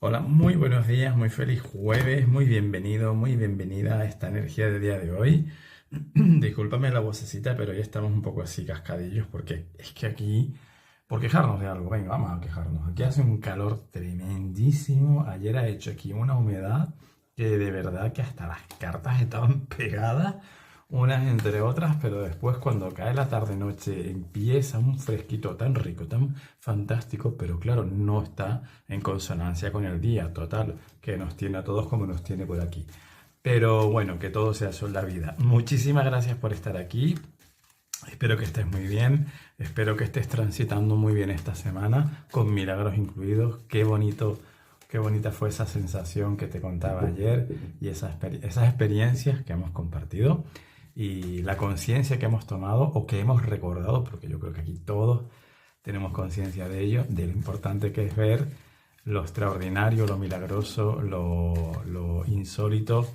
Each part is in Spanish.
Hola, muy buenos días, muy feliz jueves, muy bienvenido, muy bienvenida a esta energía del día de hoy. Discúlpame la vocecita, pero hoy estamos un poco así cascadillos porque es que aquí, por quejarnos de algo, venga, vamos a quejarnos. Aquí hace un calor tremendísimo. Ayer ha hecho aquí una humedad que de verdad que hasta las cartas estaban pegadas unas entre otras, pero después cuando cae la tarde-noche empieza un fresquito tan rico, tan fantástico, pero claro, no está en consonancia con el día total, que nos tiene a todos como nos tiene por aquí. Pero bueno, que todo sea sol la vida. Muchísimas gracias por estar aquí. Espero que estés muy bien, espero que estés transitando muy bien esta semana, con milagros incluidos. Qué bonito, qué bonita fue esa sensación que te contaba ayer y esas experiencias que hemos compartido y la conciencia que hemos tomado o que hemos recordado, porque yo creo que aquí todos tenemos conciencia de ello, de lo importante que es ver lo extraordinario, lo milagroso, lo insólito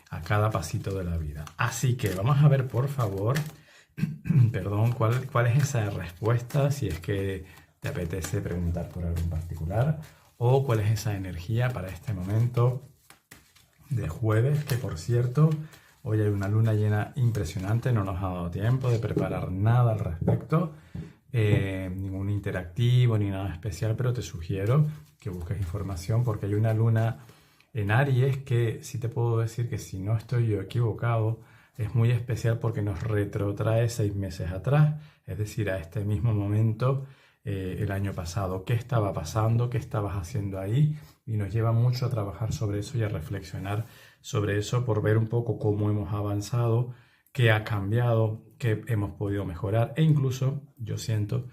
a cada pasito de la vida. Así que vamos a ver, por favor, perdón, ¿cuál es esa respuesta? Si es que te apetece preguntar por algo en particular, o cuál es esa energía para este momento de jueves, que por cierto, hoy hay una luna llena impresionante, no nos ha dado tiempo de preparar nada al respecto, ningún interactivo ni nada especial, pero te sugiero que busques información porque hay una luna en Aries que sí te puedo decir que, si no estoy yo equivocado, es muy especial porque nos retrotrae 6 meses atrás, es decir, a este mismo momento el año pasado. ¿Qué estaba pasando? ¿Qué estabas haciendo ahí? Y nos lleva mucho a trabajar sobre eso y a reflexionar sobre eso, por ver un poco cómo hemos avanzado, qué ha cambiado, qué hemos podido mejorar, e incluso yo siento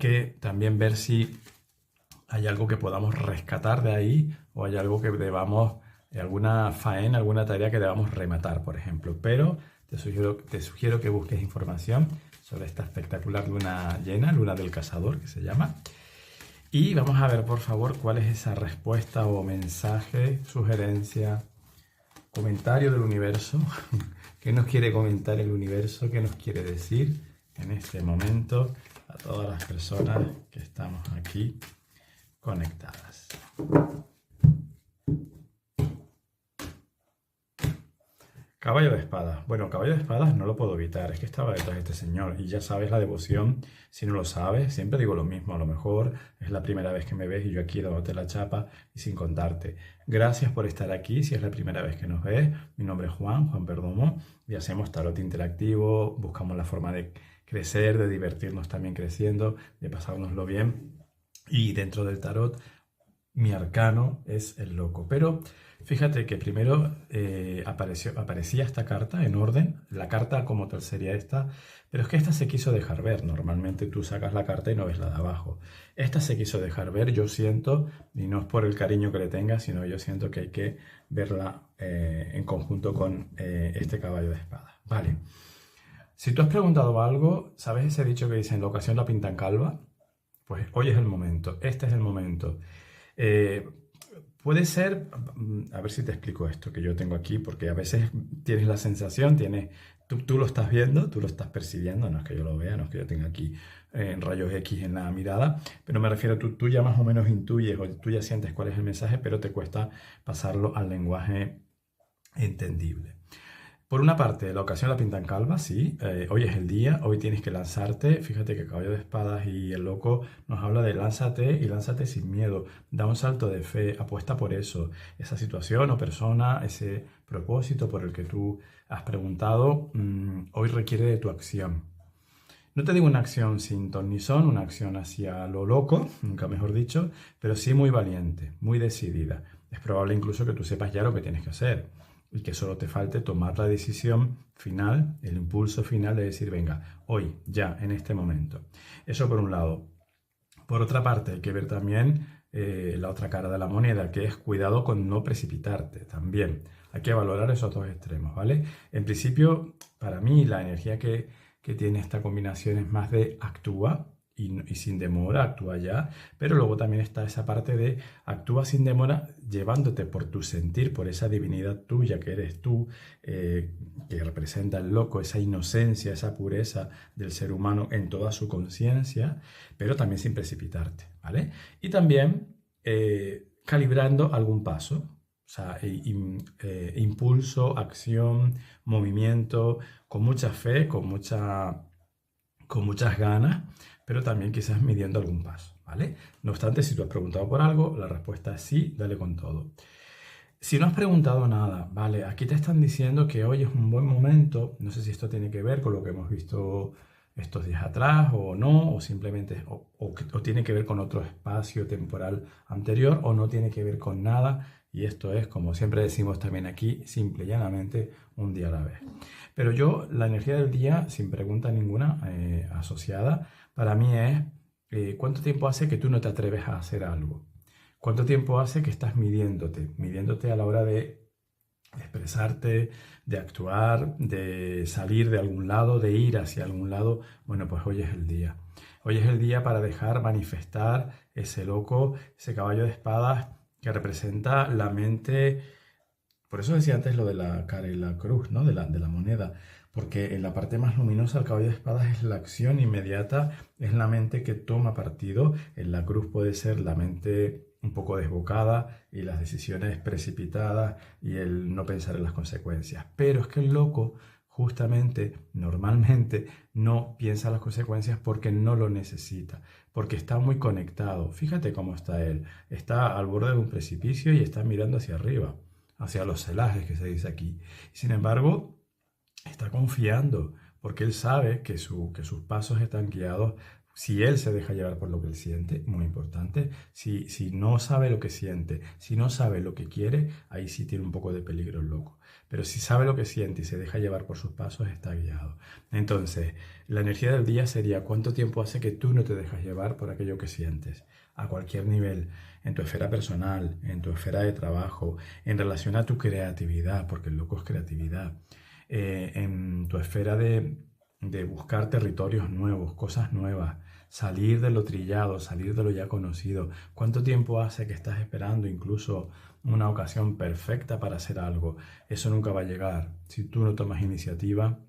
que también ver si hay algo que podamos rescatar de ahí, o hay algo que debamos, alguna faena, alguna tarea que debamos rematar, por ejemplo. Pero te sugiero que busques información sobre esta espectacular luna llena, luna del cazador, que se llama. Y vamos a ver, por favor, cuál es esa respuesta o mensaje, sugerencia, comentario del universo. ¿Qué nos quiere comentar el universo? ¿Qué nos quiere decir en este momento a todas las personas que estamos aquí conectadas? Caballo de espadas. Bueno, caballo de espadas no lo puedo evitar, es que estaba detrás de este señor y ya sabes la devoción. Si no lo sabes, siempre digo lo mismo, a lo mejor es la primera vez que me ves y yo aquí dándote la chapa y sin contarte. Gracias por estar aquí, si es la primera vez que nos ves. Mi nombre es Juan Perdomo, y hacemos tarot interactivo, buscamos la forma de crecer, de divertirnos también creciendo, de pasárnoslo bien. Y dentro del tarot, mi arcano es el loco. Pero fíjate que primero aparecía esta carta en orden. La carta como tal sería esta, pero es que esta se quiso dejar ver. Normalmente tú sacas la carta y no ves la de abajo. Esta se quiso dejar ver, yo siento, y no es por el cariño que le tenga, sino yo siento que hay que verla en conjunto con este caballo de espada. Vale. Si tú has preguntado algo, ¿sabes ese dicho que dice: en la ocasión la pintan calva? Pues hoy es el momento, este es el momento. Eh, Puede ser, a ver si te explico esto que yo tengo aquí, porque a veces tienes la sensación, tú lo estás viendo, tú lo estás percibiendo, no es que yo lo vea, no es que yo tenga aquí rayos X en la mirada, pero me refiero, tú ya más o menos intuyes o tú ya sientes cuál es el mensaje, pero te cuesta pasarlo al lenguaje entendible. Por una parte, la ocasión la pintan calva, sí. Hoy es el día, hoy tienes que lanzarte. Fíjate que Caballo de Espadas y el Loco nos habla de lánzate, y lánzate sin miedo. Da un salto de fe, apuesta por eso. Esa situación o persona, ese propósito por el que tú has preguntado, hoy requiere de tu acción. No te digo una acción sin ton ni son, una acción hacia lo loco, nunca mejor dicho, pero sí muy valiente, muy decidida. Es probable incluso que tú sepas ya lo que tienes que hacer y que solo te falte tomar la decisión final, el impulso final de decir: venga, hoy, ya, en este momento. Eso por un lado. Por otra parte, hay que ver también la otra cara de la moneda, que es cuidado con no precipitarte también. Hay que valorar esos dos extremos, ¿vale? En principio, para mí, la energía que tiene esta combinación es más de actúa y sin demora, actúa ya, pero luego también está esa parte de actúa sin demora, llevándote por tu sentir, por esa divinidad tuya que eres tú, que representa el loco, esa inocencia, esa pureza del ser humano en toda su conciencia, pero también sin precipitarte, ¿vale? Y también calibrando algún paso. O sea, impulso, acción, movimiento, con mucha fe, con muchas ganas, pero también quizás midiendo algún paso, ¿vale? No obstante, si tú has preguntado por algo, la respuesta es sí, dale con todo. Si no has preguntado nada, ¿vale? Aquí te están diciendo que hoy es un buen momento, no sé si esto tiene que ver con lo que hemos visto estos días atrás o no, o simplemente, o tiene que ver con otro espacio temporal anterior, o no tiene que ver con nada, y esto es, como siempre decimos también aquí, simple y llanamente, un día a la vez. Pero yo, la energía del día, sin pregunta ninguna asociada, para mí es ¿cuánto tiempo hace que tú no te atreves a hacer algo? ¿Cuánto tiempo hace que estás midiéndote a la hora de expresarte, de actuar, de salir de algún lado, de ir hacia algún lado? Bueno, pues hoy es el día. Hoy es el día para dejar manifestar ese loco, ese caballo de espadas que representa la mente. Por eso decía antes lo de la cara y la cruz, ¿no? De la moneda. Porque en la parte más luminosa el caballo de espadas es la acción inmediata, es la mente que toma partido. En la cruz puede ser la mente un poco desbocada y las decisiones precipitadas y el no pensar en las consecuencias. Pero es que el loco justamente, normalmente, no piensa en las consecuencias porque no lo necesita, porque está muy conectado. Fíjate cómo está él. Está al borde de un precipicio y está mirando hacia arriba, hacia los celajes que se dice aquí. Sin embargo, está confiando porque él sabe que sus pasos están guiados. Si él se deja llevar por lo que él siente, muy importante, si no sabe lo que siente, si no sabe lo que quiere, ahí sí tiene un poco de peligro el loco. Pero si sabe lo que siente y se deja llevar por sus pasos, está guiado. Entonces, la energía del día sería ¿cuánto tiempo hace que tú no te dejas llevar por aquello que sientes? A cualquier nivel, en tu esfera personal, en tu esfera de trabajo, en relación a tu creatividad, porque el loco es creatividad, en tu esfera de buscar territorios nuevos, cosas nuevas, salir de lo trillado, salir de lo ya conocido. ¿Cuánto tiempo hace que estás esperando incluso una ocasión perfecta para hacer algo? Eso nunca va a llegar. Si tú no tomas iniciativa,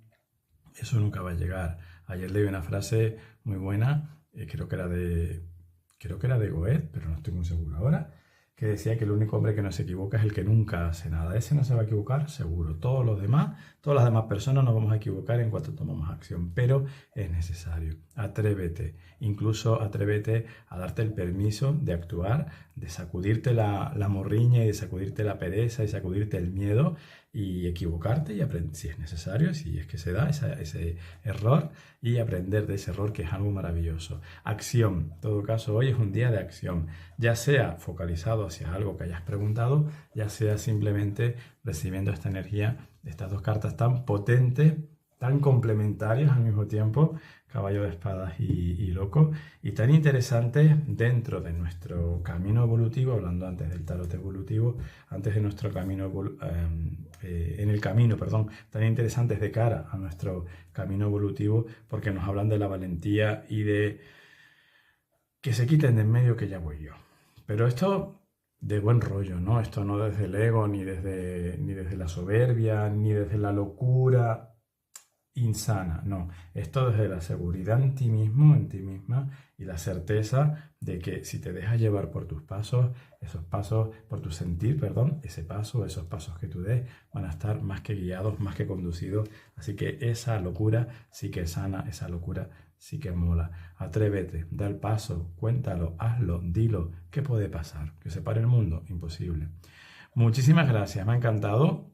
eso nunca va a llegar. Ayer leí una frase muy buena, creo que era de Goethe, pero no estoy muy seguro ahora, que decía que el único hombre que no se equivoca es el que nunca hace nada. Ese no se va a equivocar, seguro. Todas las demás personas nos vamos a equivocar en cuanto tomamos acción, pero es necesario. Atrévete, incluso atrévete a darte el permiso de actuar, de sacudirte la morriña y de sacudirte la pereza y sacudirte el miedo y equivocarte y aprender si es necesario, si es que se da ese error, y aprender de ese error, que es algo maravilloso. Acción, en todo caso hoy es un día de acción, ya sea focalizado hacia algo que hayas preguntado, ya sea simplemente recibiendo esta energía de estas dos cartas tan potentes, tan complementarias al mismo tiempo, caballo de espadas y loco, y tan interesantes dentro de nuestro camino evolutivo, hablando antes del tarot evolutivo, antes de nuestro camino en el camino, perdón, tan interesantes de cara a nuestro camino evolutivo, porque nos hablan de la valentía y de que se quiten de en medio, que ya voy yo. Pero esto de buen rollo, ¿no? Esto no desde el ego, ni desde la soberbia, ni desde la locura insana, no. Esto desde la seguridad en ti mismo, en ti misma, y la certeza de que si te dejas llevar por tus pasos, esos pasos, por tu sentir, perdón, esos pasos que tú des van a estar más que guiados, más que conducidos. Así que esa locura sí que es sana, esa locura sí que mola. Atrévete, da el paso, cuéntalo, hazlo, dilo. ¿Qué puede pasar? ¿Que se pare el mundo? Imposible. Muchísimas gracias, me ha encantado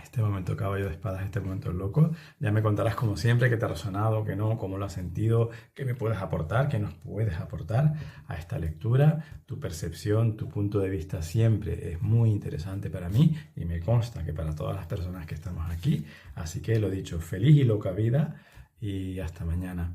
este momento caballo de espadas, este momento loco. Ya me contarás como siempre qué te ha resonado, qué no, cómo lo has sentido, qué me puedes aportar, qué nos puedes aportar a esta lectura. Tu percepción, tu punto de vista siempre es muy interesante para mí y me consta que para todas las personas que estamos aquí. Así que lo dicho, feliz y loca vida y hasta mañana.